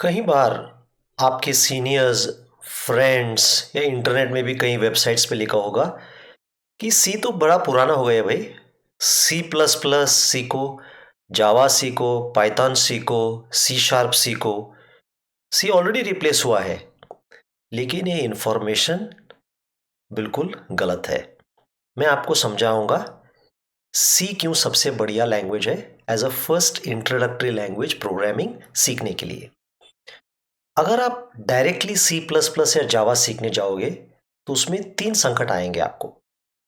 कई बार आपके seniors, friends या इंटरनेट में भी कई वेबसाइट्स पे लिखा होगा कि सी तो बड़ा पुराना हो गया भाई। सी प्लस प्लस सीखो, जावा सीखो, पाइथन सीखो, सी शार्प सीखो। सी ऑलरेडी रिप्लेस हुआ है। लेकिन ये इंफॉर्मेशन बिल्कुल गलत है। मैं आपको समझाऊंगा सी क्यों सबसे बढ़िया लैंग्वेज है as a first introductory language programming सीखने के लिए। अगर आप डायरेक्टली सी प्लस प्लस या जावा सीखने जाओगे तो उसमें तीन संकट आएंगे आपको।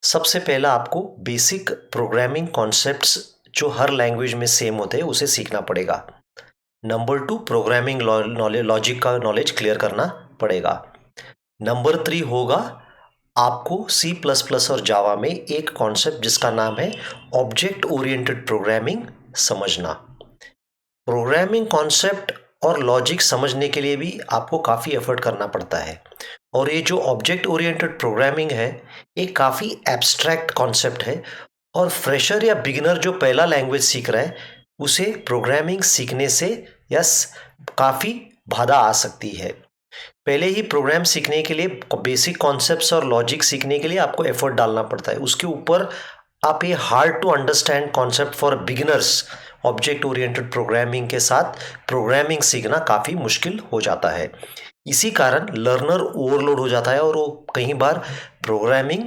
सबसे पहला, आपको बेसिक प्रोग्रामिंग कॉन्सेप्ट्स जो हर लैंग्वेज में सेम होते हैं उसे सीखना पड़ेगा। Number two, programming knowledge, logic का नॉलेज क्लियर करना पड़ेगा। नंबर थ्री होगा आपको सी प्लस प्लस और जावा में एक कॉन्सेप्ट जिसका नाम है ऑब्जेक्ट ओरिएंटेड प्रोग्रामिंग समझना। प्रोग्रामिंग कॉन्सेप्ट और लॉजिक समझने के लिए भी आपको काफ़ी एफर्ट करना पड़ता है। और ये जो ऑब्जेक्ट ओरिएंटेड प्रोग्रामिंग है, ये काफ़ी एब्स्ट्रैक्ट कॉन्सेप्ट है। और फ्रेशर या बिगिनर जो पहला लैंग्वेज सीख रहा है उसे प्रोग्रामिंग सीखने से यस काफ़ी बाधा आ सकती है। पहले ही प्रोग्राम सीखने के लिए, बेसिक कॉन्सेप्ट्स और लॉजिक सीखने के लिए आपको एफर्ट डालना पड़ता है। उसके ऊपर आप ये hard to understand concept for beginners object oriented programming के साथ प्रोग्रामिंग सीखना काफ़ी मुश्किल हो जाता है। इसी कारण लर्नर ओवरलोड हो जाता है और वो कई बार प्रोग्रामिंग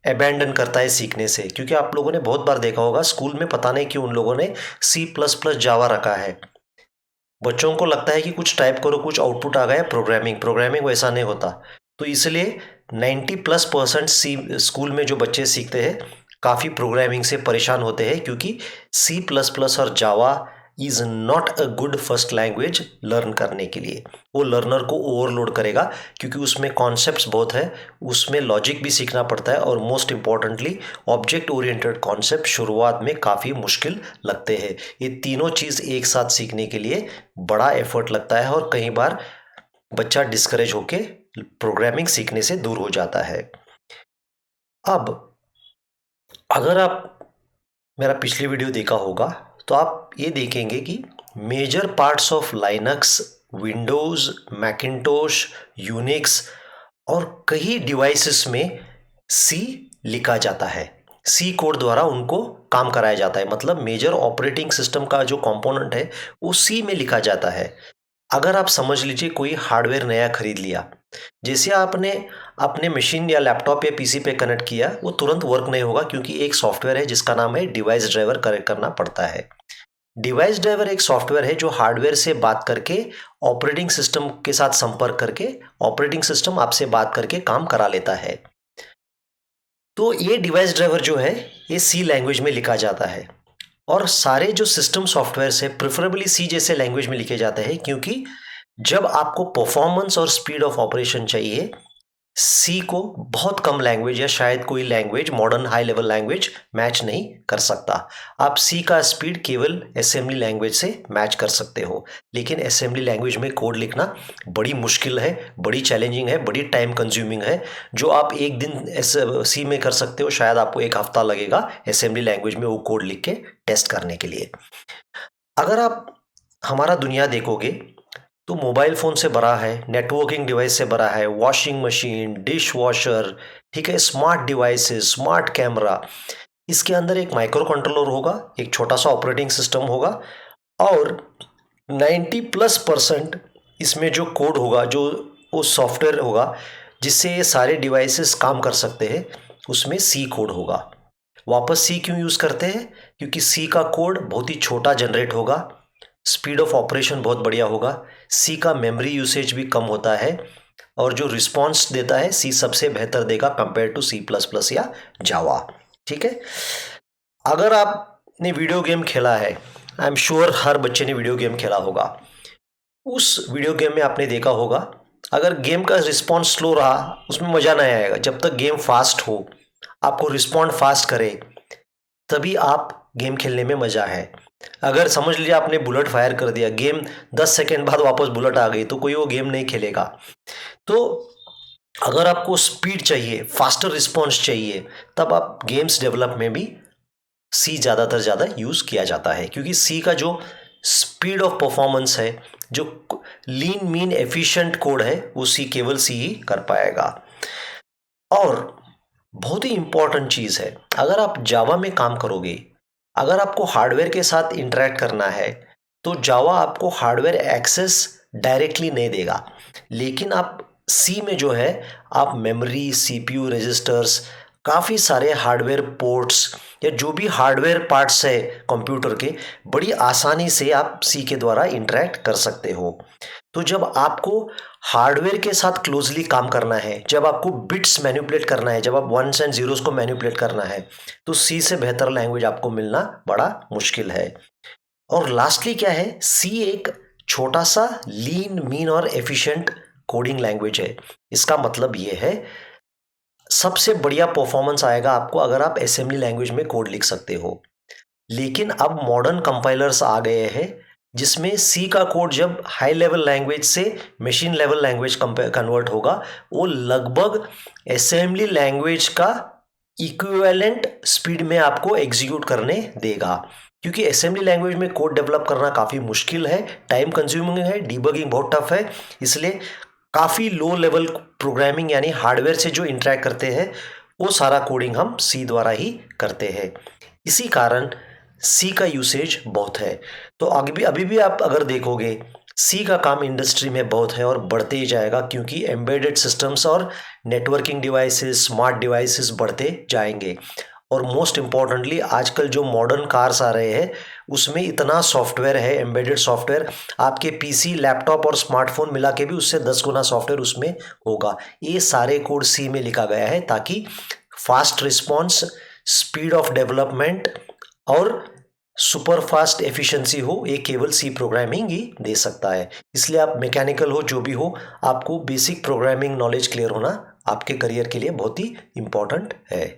अबैंडन करता है सीखने से। क्योंकि आप लोगों ने बहुत बार देखा होगा स्कूल में, पता नहीं क्यों उन लोगों ने सी प्लस प्लस जावा रखा है। बच्चों को लगता है कि कुछ टाइप करो, कुछ आउटपुट आ गया, प्रोग्रामिंग प्रोग्रामिंग वैसा नहीं होता। तो इसलिए 90+% सी स्कूल में जो बच्चे सीखते हैं काफ़ी प्रोग्रामिंग से परेशान होते हैं, क्योंकि सी प्लस प्लस और जावा is not a good first language learn करने के लिए। वो लर्नर को ओवरलोड करेगा, क्योंकि उसमें कॉन्सेप्ट्स बहुत है, उसमें लॉजिक भी सीखना पड़ता है, और most importantly object oriented concept शुरुआत में काफ़ी मुश्किल लगते हैं। ये तीनों चीज़ एक साथ सीखने के लिए बड़ा एफर्ट लगता है और कई बार बच्चा डिस्करेज होके प्रोग्रामिंग सीखने से दूर हो जाता है। अब अगर आप मेरा पिछली वीडियो देखा होगा तो आप ये देखेंगे कि major parts of Linux, Windows, Macintosh, Unix और कई डिवाइसेस में सी लिखा जाता है। सी कोड द्वारा उनको काम कराया जाता है। मतलब मेजर ऑपरेटिंग सिस्टम का जो कंपोनेंट है वो सी में लिखा जाता है। अगर आप समझ लीजिए कोई हार्डवेयर नया खरीद लिया, जैसे आपने अपने मशीन या लैपटॉप या पीसी पे कनेक्ट किया, वो तुरंत वर्क नहीं होगा, क्योंकि एक सॉफ्टवेयर है जिसका नाम है डिवाइस ड्राइवर कनेक्ट करना पड़ता है। डिवाइस ड्राइवर एक सॉफ्टवेयर है जो हार्डवेयर से बात करके ऑपरेटिंग सिस्टम के साथ संपर्क करके ऑपरेटिंग सिस्टम आपसे बात करके काम करा लेता है। तो ये डिवाइस ड्राइवर जो है ये सी लैंग्वेज में लिखा जाता है। और सारे जो सिस्टम सॉफ्टवेयर्स है प्रेफरेबली सी जैसे लैंग्वेज में लिखे जाते हैं, क्योंकि जब आपको परफॉर्मेंस और स्पीड ऑफ ऑपरेशन चाहिए, सी को बहुत कम लैंग्वेज या शायद कोई language, modern high level language match नहीं कर सकता। आप सी का स्पीड केवल असेंबली लैंग्वेज से मैच कर सकते हो। लेकिन असेंबली लैंग्वेज में कोड लिखना बड़ी मुश्किल है, बड़ी चैलेंजिंग है, बड़ी टाइम कंज्यूमिंग है। जो आप एक दिन सी में कर सकते हो, शायद आपको एक हफ्ता लगेगा असेंबली लैंग्वेज में वो कोड लिख के टेस्ट करने के लिए। अगर आप हमारा दुनिया देखोगे तो मोबाइल फ़ोन से भरा है, नेटवर्किंग डिवाइस से भरा है, वॉशिंग मशीन, डिश वॉशर, ठीक है, स्मार्ट डिवाइसेस, स्मार्ट कैमरा। इसके अंदर एक माइक्रो कंट्रोलर होगा, एक छोटा सा ऑपरेटिंग सिस्टम होगा, और 90+% इसमें जो कोड होगा, जो वो सॉफ्टवेयर होगा जिससे ये सारे डिवाइसेस काम कर सकते हैं, उसमें सी कोड होगा। वापस सी क्यों यूज़ करते हैं? क्योंकि सी का कोड बहुत ही छोटा जनरेट होगा, स्पीड ऑफ ऑपरेशन बहुत बढ़िया होगा, सी का मेमोरी यूसेज भी कम होता है, और जो रिस्पॉन्स देता है सी सबसे बेहतर देगा compare to C plus plus या जावा। ठीक है। अगर आपने वीडियो गेम खेला है, आई एम श्योर हर बच्चे ने वीडियो गेम खेला होगा। उस वीडियो गेम में आपने देखा होगा अगर गेम का रिस्पॉन्स स्लो रहा उसमें मज़ा नहीं आएगा। जब तक गेम फास्ट हो, आपको रिस्पॉन्ड फास्ट करे, तभी आप गेम खेलने में मज़ा है। अगर समझ लीजिए आपने बुलेट फायर कर दिया, गेम 10 सेकेंड बाद वापस बुलेट आ गई, तो कोई वो गेम नहीं खेलेगा। तो अगर आपको स्पीड चाहिए, फास्टर रिस्पॉन्स चाहिए, तब आप गेम्स डेवलप में भी सी ज़्यादातर ज़्यादा यूज़ किया जाता है, क्योंकि सी का जो स्पीड ऑफ परफॉर्मेंस है, जो लीन मीन एफिशिएंट कोड है वो केवल सी ही कर पाएगा। और बहुत ही इंपॉर्टेंट चीज़ है, अगर आप जावा में काम करोगे, अगर आपको हार्डवेयर के साथ इंटरेक्ट करना है तो जावा आपको हार्डवेयर एक्सेस डायरेक्टली नहीं देगा, लेकिन आप सी में जो है आप मेमोरी, सीपीयू रजिस्टर्स, काफ़ी सारे हार्डवेयर पोर्ट्स या जो भी हार्डवेयर पार्ट्स है कंप्यूटर के, बड़ी आसानी से आप सी के द्वारा इंटरेक्ट कर सकते हो। तो जब आपको हार्डवेयर के साथ क्लोजली काम करना है, जब आपको बिट्स मैनिपुलेट करना है, जब आप वंस एंड जीरोस को मैनिपुलेट करना है, तो सी से बेहतर लैंग्वेज आपको मिलना बड़ा मुश्किल है। और लास्टली क्या है, सी एक छोटा सा लीन मीन और एफिशिएंट कोडिंग लैंग्वेज है। इसका मतलब ये है सबसे बढ़िया परफॉर्मेंस आएगा आपको अगर आप असेंबली लैंग्वेज में कोड लिख सकते हो। लेकिन अब मॉडर्न कंपाइलर्स आ गए हैं जिसमें सी का कोड जब हाई लेवल लैंग्वेज से मशीन लेवल लैंग्वेज कन्वर्ट होगा, वो लगभग असेंबली लैंग्वेज का इक्विवेलेंट स्पीड में आपको एग्जीक्यूट करने देगा। क्योंकि असेंबली लैंग्वेज में कोड डेवलप करना काफ़ी मुश्किल है, टाइम कंज्यूमिंग है, डिबगिंग बहुत टफ है, इसलिए काफ़ी लो लेवल प्रोग्रामिंग यानी हार्डवेयर से जो इंटरेक्ट करते हैं वो सारा कोडिंग हम सी द्वारा ही करते हैं। इसी कारण सी का यूसेज बहुत है। तो अभी भी आप अगर देखोगे सी का काम इंडस्ट्री में बहुत है और बढ़ते ही जाएगा, क्योंकि एम्बेडेड सिस्टम्स और नेटवर्किंग डिवाइसेस, स्मार्ट डिवाइसेस बढ़ते जाएंगे। और मोस्ट इम्पॉर्टेंटली आजकल जो मॉडर्न कार्स आ रहे हैं उसमें इतना सॉफ्टवेयर है, एम्बेडेड सॉफ्टवेयर, आपके पीसी, लैपटॉप और स्मार्टफोन मिला के भी उससे 10 गुना सॉफ्टवेयर उसमें होगा। ये सारे कोड सी में लिखा गया है ताकि fast response, speed of development और सुपर फास्ट एफिशिएंसी हो, ये केवल सी प्रोग्रामिंग ही दे सकता है। इसलिए आप मैकेनिकल हो, जो भी हो, आपको बेसिक प्रोग्रामिंग नॉलेज क्लियर होना आपके करियर के लिए बहुत ही इंपॉर्टेंट है।